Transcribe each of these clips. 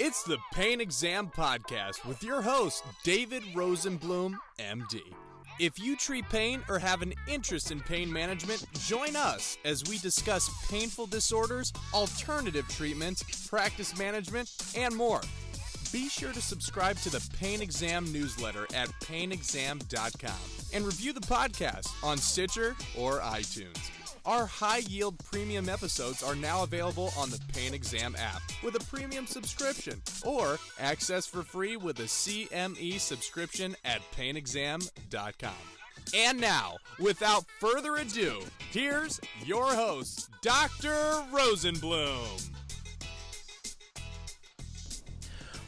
It's the PainExam podcast with your host, David Rosenblum, MD. If you treat pain or have an interest in pain management, join us as we discuss painful disorders, alternative treatments, practice management, and more. Be sure to subscribe to the PainExam newsletter at PainExam.com and review the podcast on Stitcher or iTunes. Our high-yield premium episodes are now available on the PainExam app with a premium subscription, or access for free with a CME subscription at PainExam.com. And now, without further ado, here's your host, Dr. Rosenblum.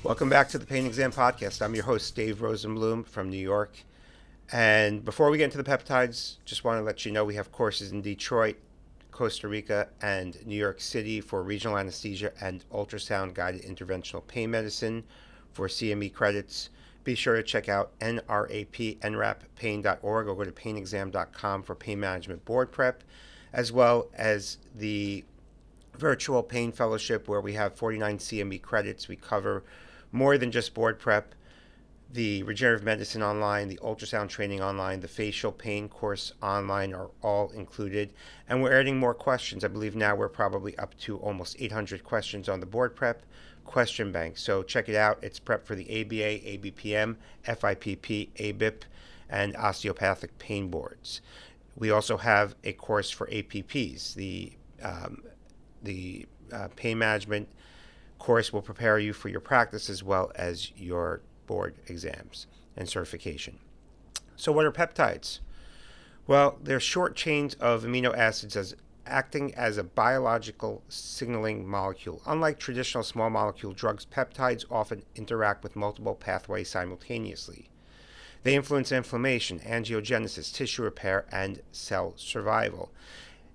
Welcome back to the PainExam podcast. I'm your host, Dave Rosenblum from New York. And before we get into the peptides, just want to let you know we have courses in Detroit, Costa Rica, and New York City for regional anesthesia and ultrasound-guided interventional pain medicine for CME credits. Be sure to check out NRAP or go to PainExam.com for pain management board prep, as well as the virtual pain fellowship where we have 49 CME credits. We cover more than just board prep. The regenerative medicine online, the ultrasound training online, the facial pain course online are all included. And we're adding more questions. I believe now we're probably up to almost 800 questions on the board prep question bank. So check it out. It's prep for the ABA, ABPM, FIPP, ABIP, and osteopathic pain boards. We also have a course for APPs. The pain management course will prepare you for your practice as well as your board exams and certification. So what are peptides? Well, they're short chains of amino acids acting as a biological signaling molecule. Unlike traditional small molecule drugs, peptides often interact with multiple pathways simultaneously. They influence inflammation, angiogenesis, tissue repair, and cell survival.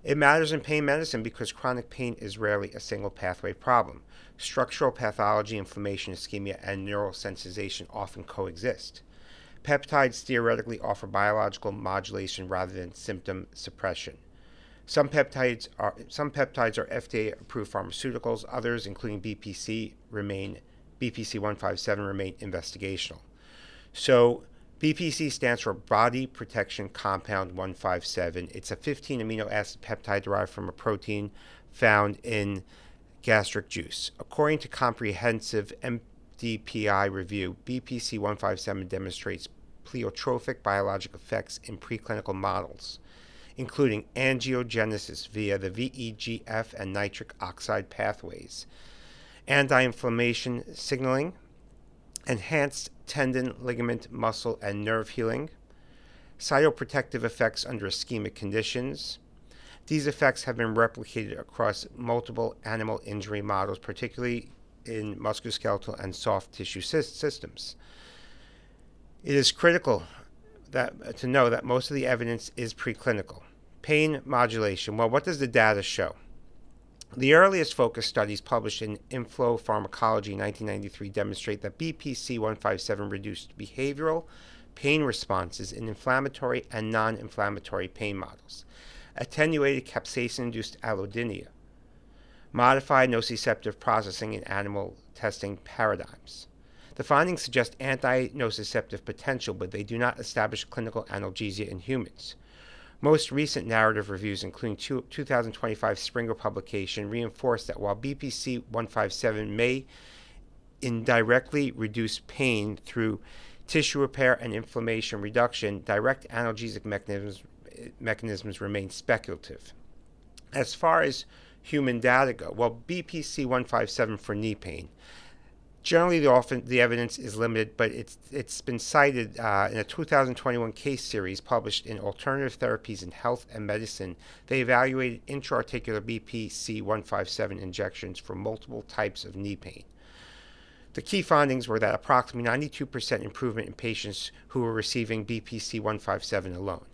It matters in pain medicine because chronic pain is rarely a single pathway problem. Structural pathology, inflammation, ischemia, and neural sensitization often coexist. Peptides theoretically offer biological modulation rather than symptom suppression. Some peptides are FDA-approved pharmaceuticals. Others, including BPC-157, remain investigational. So BPC stands for Body Protection Compound 157. It's a 15 amino acid peptide derived from a protein found in gastric juice. According to comprehensive MDPI review, BPC-157 demonstrates pleiotropic biologic effects in preclinical models, including angiogenesis via the VEGF and nitric oxide pathways, anti-inflammation signaling, enhanced tendon, ligament, muscle, and nerve healing, cytoprotective effects under ischemic conditions. These effects have been replicated across multiple animal injury models, particularly in musculoskeletal and soft tissue systems. It is critical to know that most of the evidence is preclinical. Pain modulation. Well, what does the data show? The earliest focus studies published in Inflow Pharmacology in 1993 demonstrate that BPC-157 reduced behavioral pain responses in inflammatory and non-inflammatory pain models, attenuated capsaicin-induced allodynia, modified nociceptive processing in animal testing paradigms. The findings suggest anti-nociceptive potential, but they do not establish clinical analgesia in humans. Most recent narrative reviews, including 2025 Springer publication, reinforce that while BPC-157 may indirectly reduce pain through tissue repair and inflammation reduction, direct analgesic mechanisms remain speculative. As far as human data go, well, BPC-157 for knee pain. Generally, the evidence is limited, but it's been cited in a 2021 case series published in Alternative Therapies in Health and Medicine. They evaluated intra-articular BPC-157 injections for multiple types of knee pain. The key findings were that approximately 92% improvement in patients who were receiving BPC-157 alone,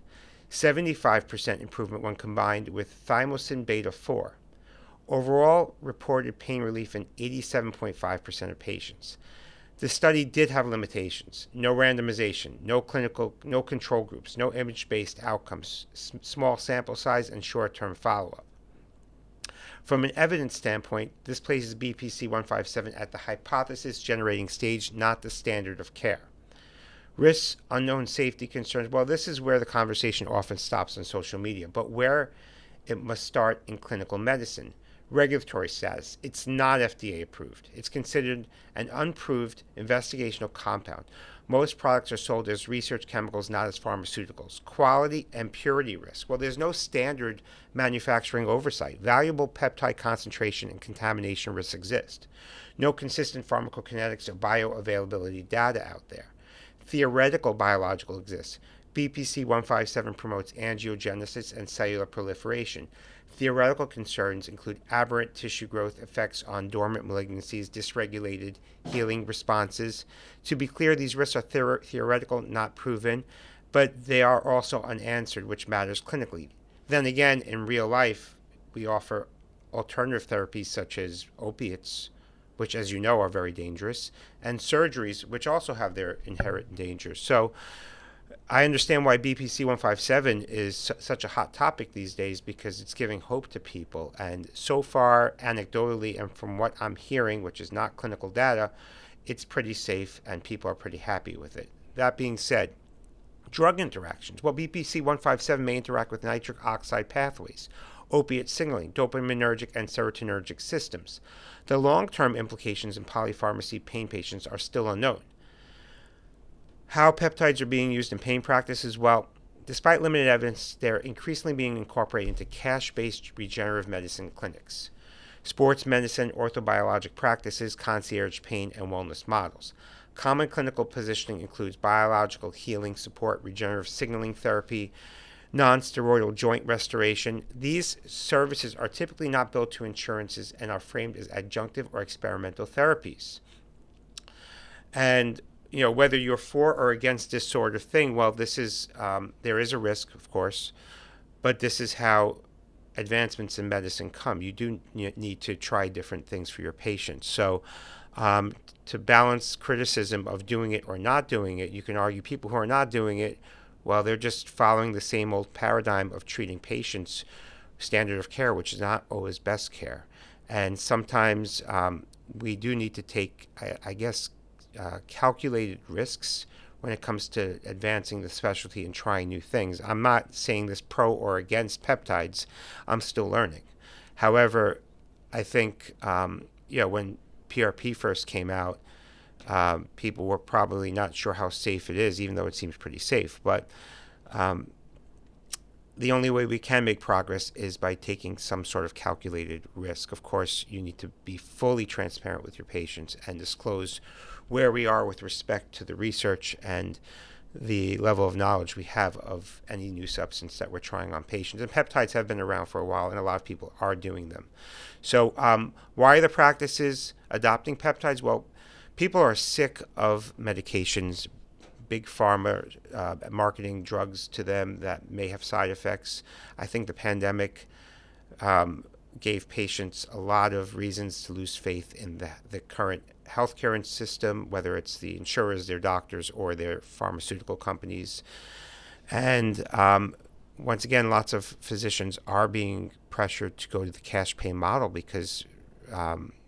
75% improvement when combined with thymosin beta-4. Overall reported pain relief in 87.5% of patients. The study did have limitations: no randomization, no control groups, no image-based outcomes, small sample size, and short-term follow-up. From an evidence standpoint, this places BPC-157 at the hypothesis-generating stage, not the standard of care. Risks, unknown safety concerns, well, this is where the conversation often stops on social media, but where it must start in clinical medicine. Regulatory status, it's not FDA approved. It's considered an unproved investigational compound. Most products are sold as research chemicals, not as pharmaceuticals. Quality and purity risk, well, there's no standard manufacturing oversight. Valuable peptide concentration and contamination risks exist. No consistent pharmacokinetics or bioavailability data out there. Theoretical biological exists. BPC-157 promotes angiogenesis and cellular proliferation. Theoretical concerns include aberrant tissue growth, effects on dormant malignancies, dysregulated healing responses. To be clear, these risks are theoretical, not proven, but they are also unanswered, which matters clinically. Then again, in real life, we offer alternative therapies such as opiates, which, as you know, are very dangerous, and surgeries, which also have their inherent dangers. So I understand why BPC-157 is such a hot topic these days, because it's giving hope to people. And so far, anecdotally, and from what I'm hearing, which is not clinical data, it's pretty safe and people are pretty happy with it. That being said, drug interactions. Well, BPC-157 may interact with nitric oxide pathways, opiate signaling, dopaminergic and serotonergic systems. The long-term implications in polypharmacy pain patients are still unknown. How peptides are being used in pain practices? Well, despite limited evidence, they're increasingly being incorporated into cash-based regenerative medicine clinics, sports medicine, orthobiologic practices, concierge pain, and wellness models. Common clinical positioning includes biological healing support, regenerative signaling therapy, non-steroidal joint restoration. These services are typically not billed to insurances and are framed as adjunctive or experimental therapies. And whether you're for or against this sort of thing, well, this is there is a risk, of course, but this is how advancements in medicine come. You do need to try different things for your patients. So to balance criticism of doing it or not doing it, you can argue people who are not doing it, well, they're just following the same old paradigm of treating patients, standard of care, which is not always best care. And sometimes we do need to take, I guess, calculated risks when it comes to advancing the specialty and trying new things. I'm not saying this pro or against peptides. I'm still learning. However, I think when PRP first came out, people were probably not sure how safe it is, even though it seems pretty safe. But the only way we can make progress is by taking some sort of calculated risk. Of course, you need to be fully transparent with your patients and disclose where we are with respect to the research and the level of knowledge we have of any new substance that we're trying on patients. And peptides have been around for a while, and a lot of people are doing them. So why are the practices adopting peptides? Well, people are sick of medications, big pharma marketing drugs to them that may have side effects. I think the pandemic gave patients a lot of reasons to lose faith in the current healthcare system, whether it's the insurers, their doctors, or their pharmaceutical companies. And once again, lots of physicians are being pressured to go to the cash pay model because,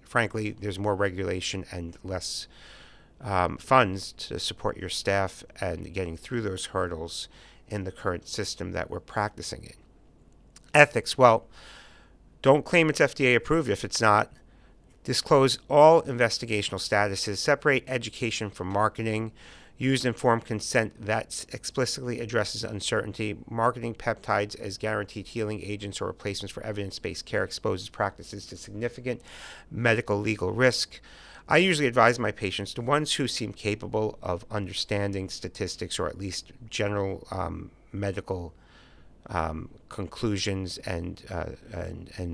frankly, there's more regulation and less funds to support your staff and getting through those hurdles in the current system that we're practicing in. Ethics, well, don't claim it's FDA approved if it's not. Disclose all investigational statuses. Separate education from marketing. Use informed consent that explicitly addresses uncertainty. Marketing peptides as guaranteed healing agents or replacements for evidence-based care exposes practices to significant medical legal risk. I usually advise my patients, the ones who seem capable of understanding statistics or at least general medical conclusions and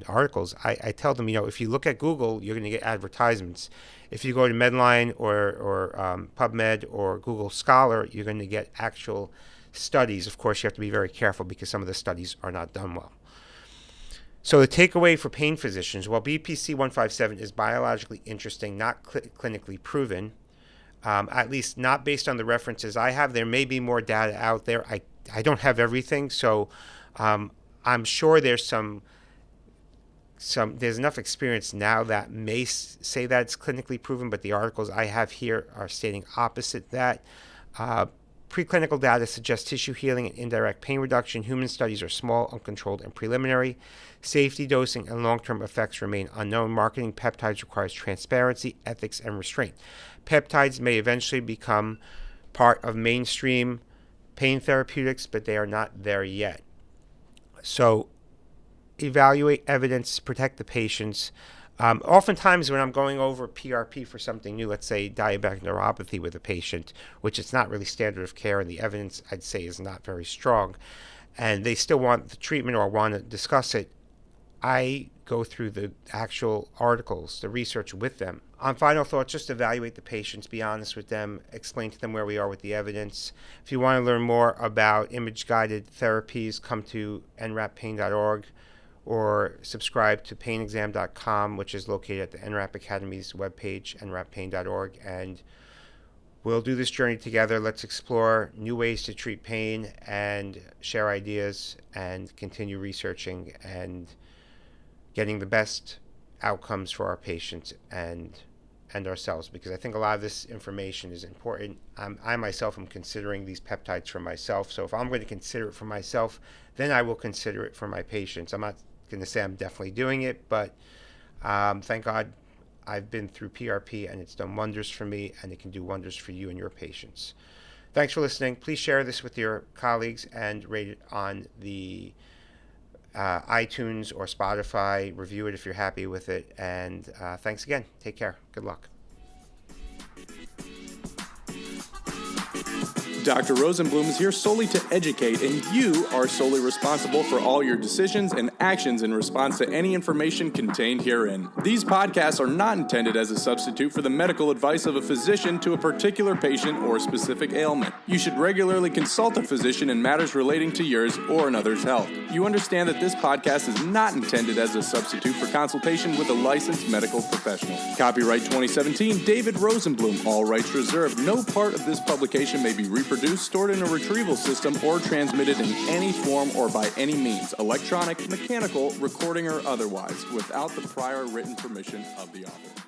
articles. I tell them, if you look at Google, you're going to get advertisements. If you go to Medline or PubMed or Google Scholar, you're going to get actual studies. Of course, you have to be very careful because some of the studies are not done well. So the takeaway for pain physicians, well, BPC-157 is biologically interesting, not clinically proven, at least not based on the references I have. There may be more data out there. I don't have everything, so I'm sure there's some there's enough experience now that may say that it's clinically proven, but the articles I have here are stating opposite that. Preclinical data suggests tissue healing and indirect pain reduction. Human studies are small, uncontrolled, and preliminary. Safety, dosing, and long-term effects remain unknown. Marketing peptides requires transparency, ethics, and restraint. Peptides may eventually become part of mainstream pain therapeutics, but they are not there yet. So evaluate evidence, protect the patients. Oftentimes when I'm going over PRP for something new, let's say diabetic neuropathy with a patient, which is not really standard of care and the evidence I'd say is not very strong, and they still want the treatment or want to discuss it, I go through the actual articles, the research with them. On final thoughts, just evaluate the patients, be honest with them, explain to them where we are with the evidence. If you want to learn more about image-guided therapies, come to nrappain.org or subscribe to PainExam.com, which is located at the NRAP Academy's webpage, nrappain.org, and we'll do this journey together. Let's explore new ways to treat pain and share ideas and continue researching and getting the best outcomes for our patients and ourselves, because I think a lot of this information is important. I myself am considering these peptides for myself, so if I'm going to consider it for myself, then I will consider it for my patients. I'm not going to say I'm definitely doing it, but thank God I've been through PRP and it's done wonders for me, and it can do wonders for you and your patients. Thanks for listening. Please share this with your colleagues and rate it on the iTunes or Spotify. Review it if you're happy with it. And thanks again. Take care. Good luck. Dr. Rosenblum is here solely to educate, and you are solely responsible for all your decisions and actions in response to any information contained herein. These podcasts are not intended as a substitute for the medical advice of a physician to a particular patient or specific ailment. You should regularly consult a physician in matters relating to yours or another's health. You understand that this podcast is not intended as a substitute for consultation with a licensed medical professional. Copyright 2017, David Rosenblum, all rights reserved. No part of this publication may be reproduced, stored in a retrieval system, or transmitted in any form or by any means, electronic, mechanical, recording, or otherwise, without the prior written permission of the author.